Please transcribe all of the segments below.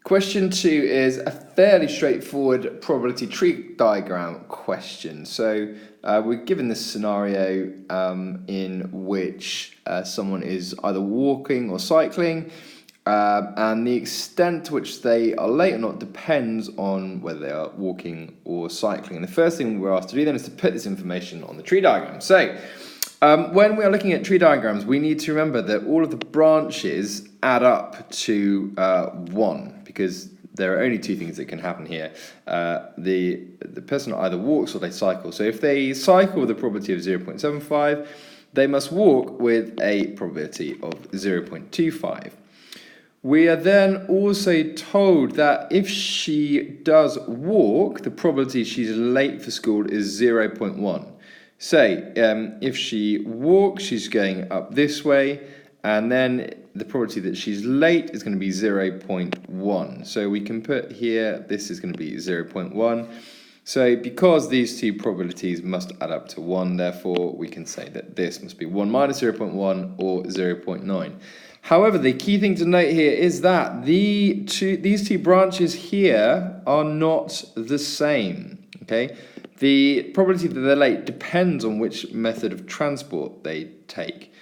Question 2 is a fairly straightforward probability tree diagram question. So we're given this scenario in which someone is either walking or cycling, and the extent to which they are late or not depends on whether they are walking or cycling. And the first thing we're asked to do then is to put this information on the tree diagram. So when we are looking at tree diagrams, we need to remember that all of the branches add up to 1, because there are only two things that can happen here. The person either walks or they cycle. So if they cycle with a probability of 0.75, they must walk with a probability of 0.25. We are then also told that if she does walk, the probability she's late for school is 0.1. Say, if she walks, she's going up this way, and then the probability that she's late is going to be 0.1. So we can put here, this is going to be 0.1. So because these two probabilities must add up to 1, therefore we can say that this must be 1 minus 0.1 or 0.9. However, the key thing to note here is that these two branches here are not the same. Okay, the probability that they're late depends on which method of transport they take.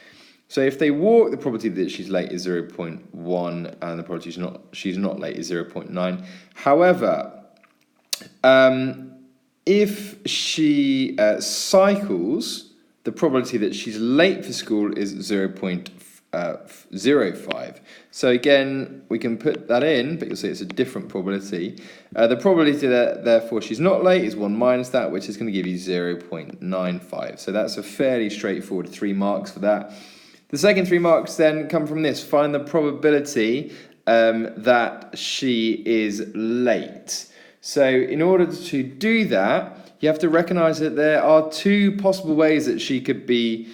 So if they walk, the probability that she's late is 0.1, and the probability she's not late is 0.9. However, if she cycles, the probability that she's late for school is 0.05. So again, we can put that in, but you'll see it's a different probability. The probability that therefore she's not late is 1 minus that, which is going to give you 0.95. So that's a fairly straightforward 3 marks for that. The second 3 marks then come from this. Find the probability that she is late. So in order to do that, you have to recognize that there are 2 possible ways that she could be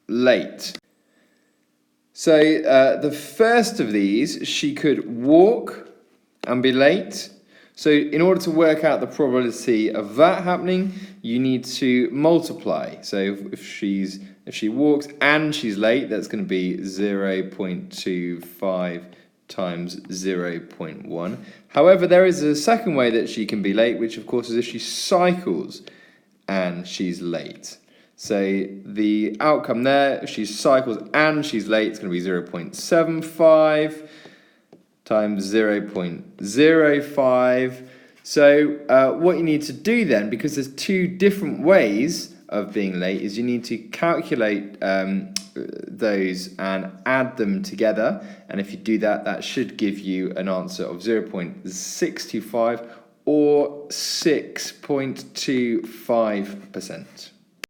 late. So the first of these, she could walk and be late. So in order to work out the probability of that happening, you need to multiply. So if she walks and she's late, that's going to be 0.25 times 0.1. However, there is a second way that she can be late, which of course is if she cycles and she's late. So the outcome there, if she cycles and she's late, it's going to be 0.75 times 0.05. So what you need to do then, because there's 2 different ways of being late, is you need to calculate those and add them together. And if you do that, that should give you an answer of 0.625 or 6.25%.